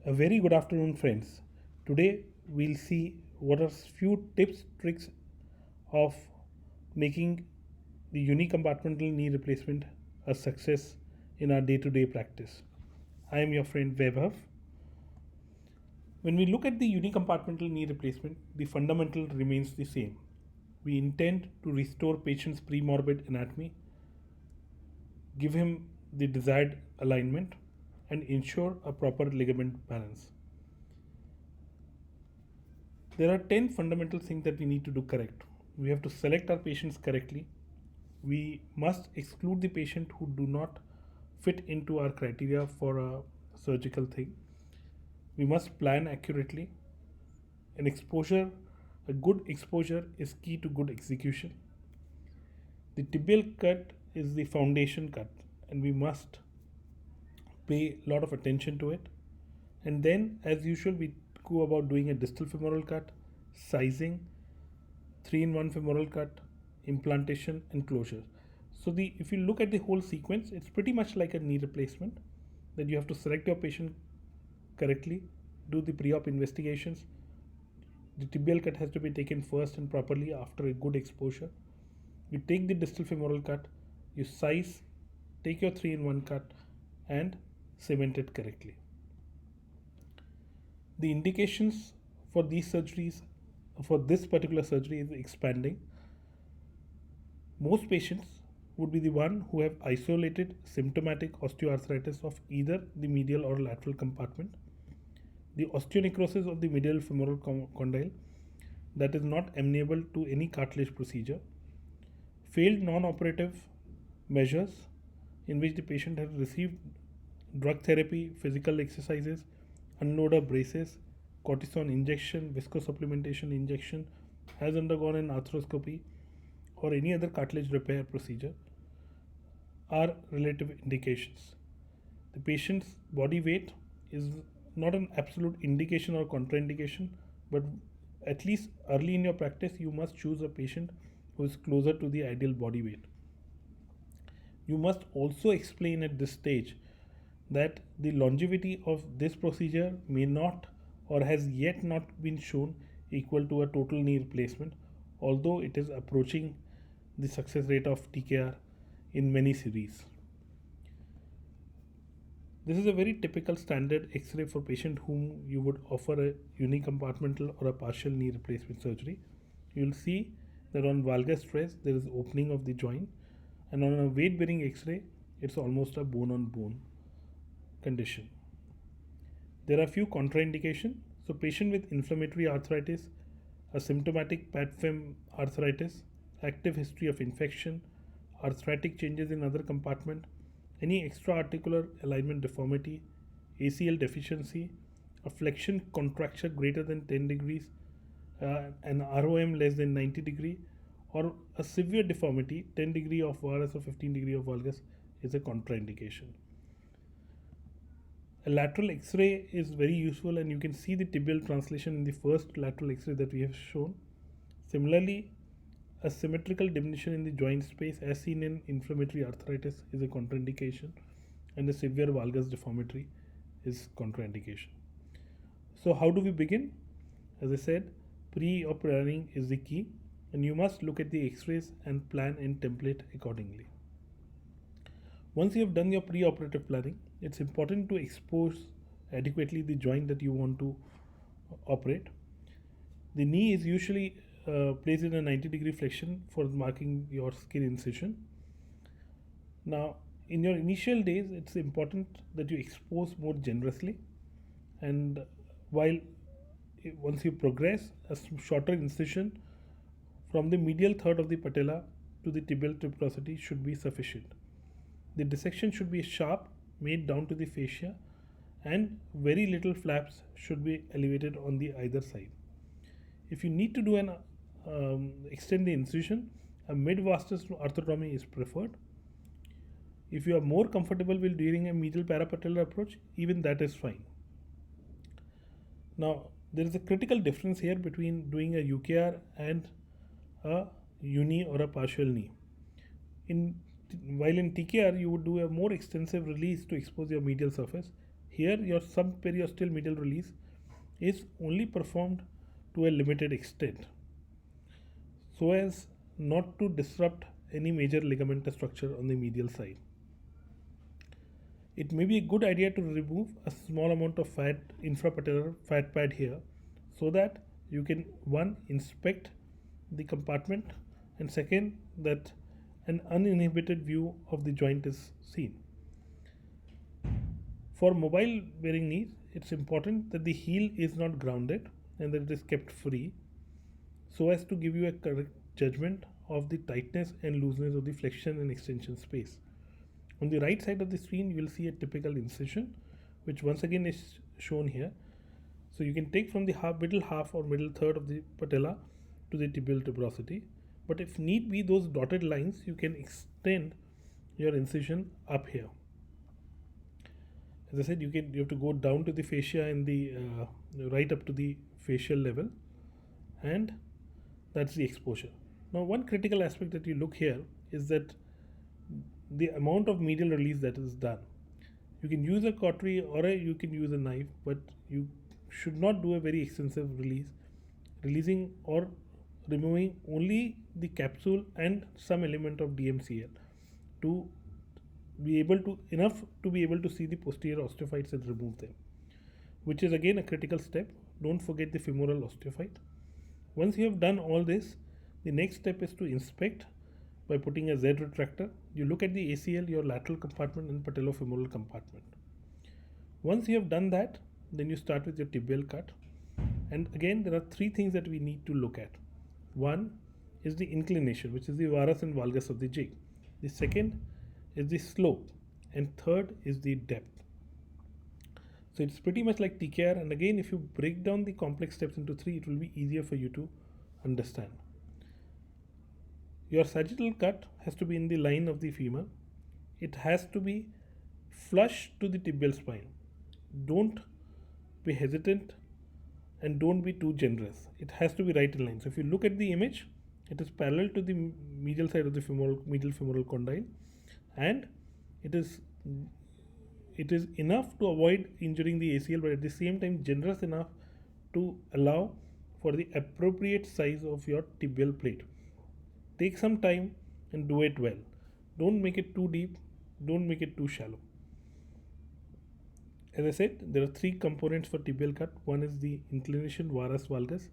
A very good afternoon, friends. Today we'll see what are few tips, tricks of making the unicompartmental knee replacement a success in our day-to-day practice. I am your friend Vaibhav. When we look at the unicompartmental knee replacement, the fundamental remains the same. We intend to restore patient's premorbid anatomy, give him the desired alignment, and ensure a proper ligament balance. There are 10 fundamental things that we need to do correct. We have to select our patients correctly. We must exclude the patient who do not fit into our criteria for a surgical thing. We must plan accurately. An exposure, a good exposure is key to good execution. The tibial cut is the foundation cut, and we must pay a lot of attention to it. And then, as usual, we go about doing a distal femoral cut, sizing, 3-in-1 femoral cut, implantation, and closure. So the if you look at the whole sequence, it's pretty much like a knee replacement, that you have to select your patient correctly, do the pre-op investigations. The tibial cut has to be taken first and properly after a good exposure. You take the distal femoral cut, you size, take your 3-in-1 cut, and cement it correctly. The indications for these surgeries, for this particular surgery, is expanding. Most patients would be the one who have isolated symptomatic osteoarthritis of either the medial or lateral compartment, the osteonecrosis of the medial femoral condyle that is not amenable to any cartilage procedure, failed non-operative measures in which the patient has received drug therapy, physical exercises, unloader braces, cortisone injection, viscosupplementation injection, has undergone an arthroscopy or any other cartilage repair procedure are relative indications. The patient's body weight is not an absolute indication or contraindication, but at least early in your practice, you must choose a patient who is closer to the ideal body weight. You must also explain at this stage that the longevity of this procedure may not or has yet not been shown equal to a total knee replacement, although it is approaching the success rate of TKR in many series. This is a very typical standard X-ray for patient whom you would offer a unicompartmental or a partial knee replacement surgery. You will see that on valgus stress there is opening of the joint, and on a weight-bearing X-ray it's almost a bone-on-bone condition. There are few contraindications. So patient with inflammatory arthritis, asymptomatic PATFEM arthritis, active history of infection, arthritic changes in other compartment, any extra-articular alignment deformity, ACL deficiency, a flexion contracture greater than 10 degrees, an ROM less than 90 degree, or a severe deformity 10 degree of varus or 15 degree of valgus is a contraindication. A lateral X-ray is very useful, and you can see the tibial translation in the first lateral X-ray that we have shown. Similarly, a symmetrical diminution in the joint space as seen in inflammatory arthritis is a contraindication, and a severe valgus deformity is contraindication. So how do we begin? As I said, pre-op planning is the key, and you must look at the X-rays and plan and template accordingly. Once you have done your pre-operative planning, it's important to expose adequately the joint that you want to operate. The knee is usually placed in a 90-degree flexion for marking your skin incision. Now, in your initial days, it's important that you expose more generously, and while once you progress, a shorter incision from the medial third of the patella to the tibial tuberosity should be sufficient. The dissection should be sharp, made down to the fascia, and very little flaps should be elevated on the either side. If you need to do an extend the incision, a mid-vastus arthrotomy is preferred. If you are more comfortable with doing a medial parapatellar approach, even that is fine. Now, there is a critical difference here between doing a UKR and a uni or a partial knee. While in TKR you would do a more extensive release to expose your medial surface, Here your subperiosteal medial release is only performed to a limited extent so as not to disrupt any major ligamentous structure on the medial side. It may be a good idea to remove a small amount of fat, infrapatellar fat pad here, so that you can, one, inspect the compartment, and second, that an uninhibited view of the joint is seen. For mobile bearing knees, it's important that the heel is not grounded and that it is kept free so as to give you a correct judgment of the tightness and looseness of the flexion and extension space. On the right side of the screen, you will see a typical incision, which once again is shown here. So you can take from the middle half or middle third of the patella to the tibial tuberosity. But if need be, those dotted lines, you can extend your incision up here. As I said, you have to go down to the fascia and the right up to the facial level, and that's the exposure. Now, one critical aspect that you look here is that the amount of medial release that is done. You can use a cautery or you can use a knife, but you should not do a very extensive release, releasing or removing only the capsule and some element of DMCL to be able to enough to be able to see the posterior osteophytes and remove them, which is again a critical step. Don't forget the femoral osteophyte. Once you have done all this, the next step is to inspect by putting a Z retractor. You look at the ACL, your lateral compartment, and patellofemoral compartment. Once you have done that, then you start with your tibial cut. And again, there are three things that we need to look at. One is the inclination, which is the varus and valgus of the jig. The second is the slope, and third is the depth. So it's pretty much like TKR, and again, if you break down the complex steps into three, it will be easier for you to understand. Your sagittal cut has to be in the line of the femur. It has to be flush to the tibial spine. Don't be hesitant and don't be too generous. It has to be right in line. So if you look at the image, it is parallel to the medial side of the medial femoral condyle, and it is enough to avoid injuring the ACL, but at the same time generous enough to allow for the appropriate size of your tibial plate. Take some time and do it well. Don't make it too deep, don't make it too shallow. As I said, there are three components for tibial cut. One is the inclination, varus valgus,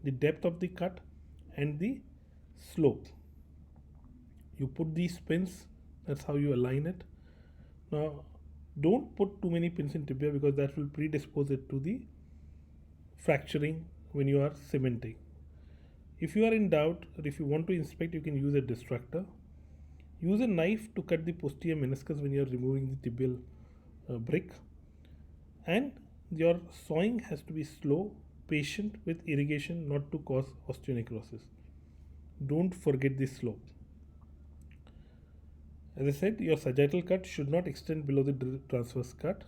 the depth of the cut, and the slope. You put these pins, that's how you align it. Now, don't put too many pins in tibia because that will predispose it to the fracturing when you are cementing. If you are in doubt or if you want to inspect, you can use a distractor. Use a knife to cut the posterior meniscus when you are removing the tibial brick. And your sawing has to be slow, patient with irrigation, not to cause osteonecrosis. Don't forget the slope. As I said, your sagittal cut should not extend below the transverse cut.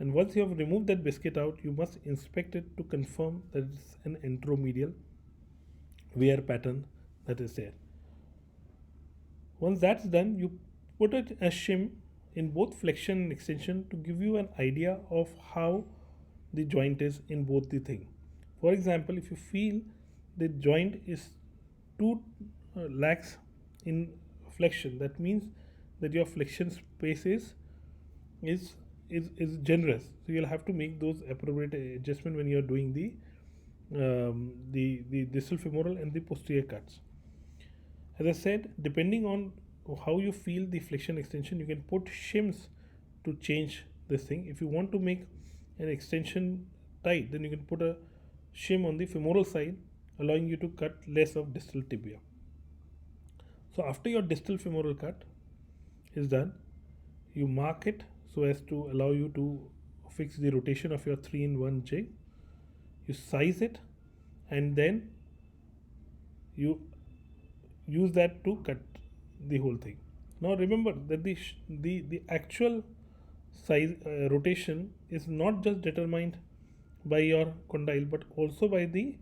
And once you have removed that biscuit out, you must inspect it to confirm that it's an enteromedial wear pattern that is there. Once that's done, you put a shim in both flexion and extension to give you an idea of how the joint is in both the thing. For example, if you feel the joint is too lax in flexion, that means that your flexion space is generous. So you'll have to make those appropriate adjustment when you are doing the distal femoral and the posterior cuts. As I said, depending on how you feel the flexion extension, you can put shims to change this thing. If you want to make an extension tight, then you can put a shim on the femoral side, allowing you to cut less of distal tibia. So after your distal femoral cut is done, you mark it so as to allow you to fix the rotation of your 3-in-1 jig. You size it and then you use that to cut the whole thing. Now remember that the actual size rotation is not just determined by your condyle but also by the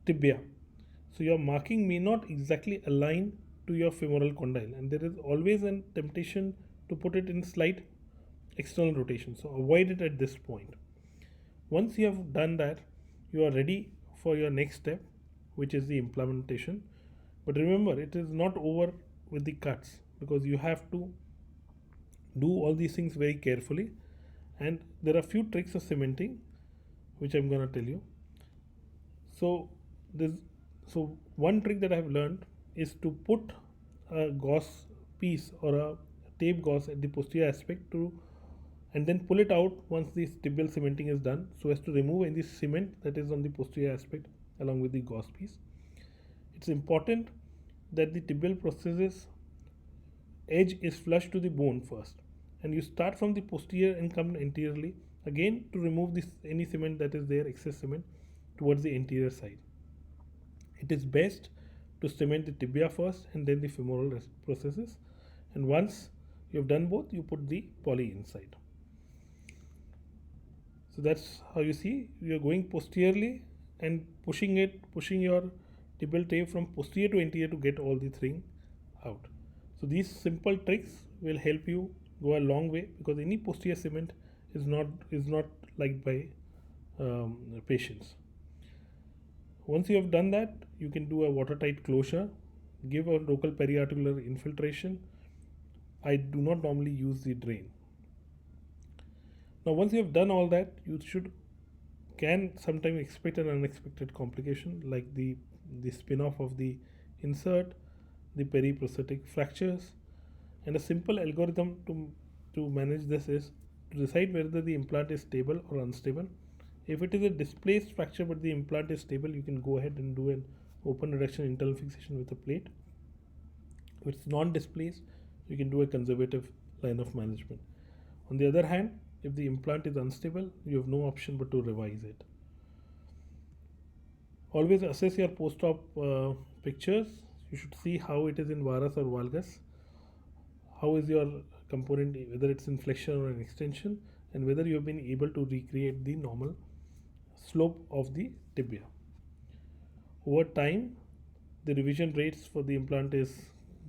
tibia. So your marking may not exactly align to your femoral condyle, and there is always a temptation to put it in slight external rotation. So avoid it at this point. Once you have done that, you are ready for your next step, which is the implementation. But remember, it is not over with the cuts, because you have to do all these things very carefully. And there are few tricks of cementing which I'm gonna tell you. So this so one trick that I've learned is to put a gauze piece or a tape gauze at the posterior aspect to, and then pull it out once the tibial cementing is done, so as to remove any cement that is on the posterior aspect along with the gauze piece. It's important that the tibial processes edge is flush to the bone first, and you start from the posterior and come anteriorly again to remove this any cement that is there, excess cement, towards the anterior side. It is best to cement the tibia first and then the femoral processes, and once you have done both, you put the poly inside. So that's how you see you are going posteriorly and pushing your tibial tape from posterior to anterior to get all the thing out. So these simple tricks will help you go a long way, because any posterior cement is not liked by patients. Once you have done that, you can do a watertight closure, give a local periarticular infiltration. I do not normally use the drain. Now once you have done all that, you can sometimes expect an unexpected complication like the spin-off of the insert, the periprosthetic fractures, and a simple algorithm to manage this is to decide whether the implant is stable or unstable. If it is a displaced fracture but the implant is stable, you can go ahead and do an open reduction internal fixation with a plate. If it's non-displaced, you can do a conservative line of management. On the other hand, if the implant is unstable, you have no option but to revise it. Always assess your post-op pictures. You should see how it is in varus or valgus. How is your component, whether it's in flexion or an extension, and whether you have been able to recreate the normal slope of the tibia. Over time, the revision rates for the implant is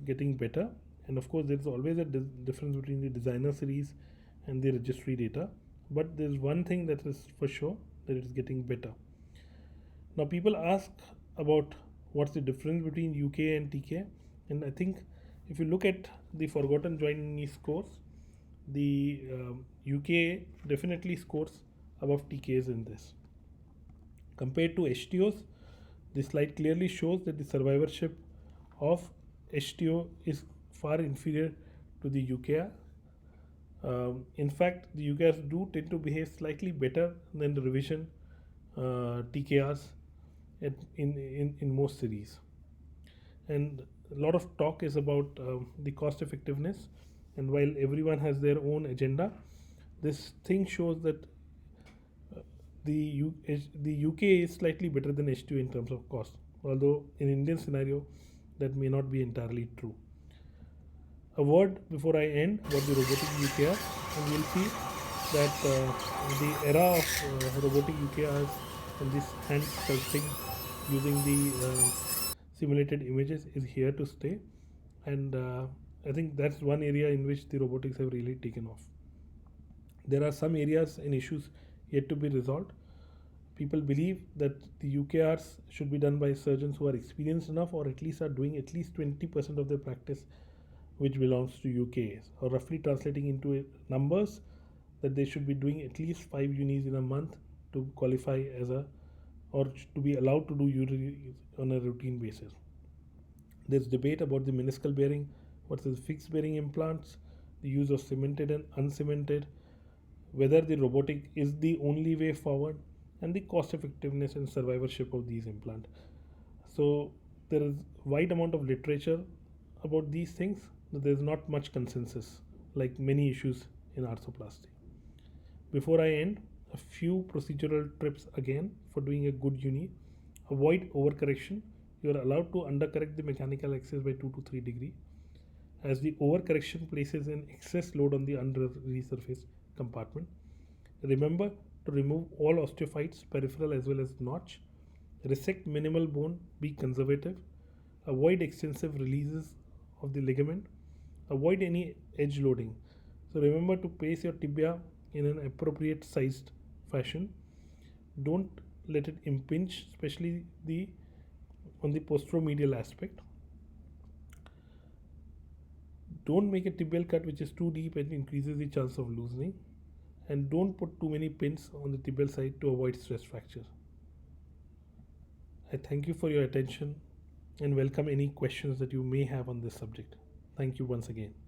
getting better, and of course, there's always a difference between the designer series and the registry data. But there's one thing that is for sure, that it's getting better. Now, people ask about what's the difference between UK and TK, and I think if you look at the forgotten joint knee scores, the UK definitely scores above TKs in this. Compared to HTOs, the slide clearly shows that the survivorship of HTO is far inferior to the UKR. In fact, the UKRs do tend to behave slightly better than the revision TKRs in most series. And a lot of talk is about the cost effectiveness, and while everyone has their own agenda, this thing shows that the UK is slightly better than H2 in terms of cost, although in Indian scenario that may not be entirely true. A word before I end about the robotic UKR, and we'll see that the era of robotic UKRs and this hand sculpting using the simulated images is here to stay, and I think that's one area in which the robotics have really taken off. There are some areas and issues yet to be resolved. People believe that the UKRs should be done by surgeons who are experienced enough, or at least are doing at least 20% of their practice which belongs to UKs, or roughly translating into numbers that they should be doing at least 5 unis in a month to qualify as a, or to be allowed to do unis on a routine basis. There's debate about the meniscal bearing versus fixed bearing implants, the use of cemented and uncemented, whether the robotic is the only way forward, and the cost effectiveness and survivorship of these implants. So there is wide amount of literature about these things, but there's not much consensus like many issues in arthroplasty. Before I end, a few procedural tips again for doing a good uni. Avoid overcorrection. You are allowed to undercorrect the mechanical axis by 2 to 3 degree, as the overcorrection places an excess load on the under resurface compartment. Remember to remove all osteophytes, peripheral as well as notch. Resect minimal bone, be conservative. Avoid extensive releases of the ligament. Avoid any edge loading. So remember to place your tibia in an appropriate sized fashion. Don't let it impinge, especially the on the posteromedial aspect. Don't make a tibial cut which is too deep and increases the chance of loosening. And don't put too many pins on the tibial side to avoid stress fracture. I thank you for your attention and welcome any questions that you may have on this subject. Thank you once again.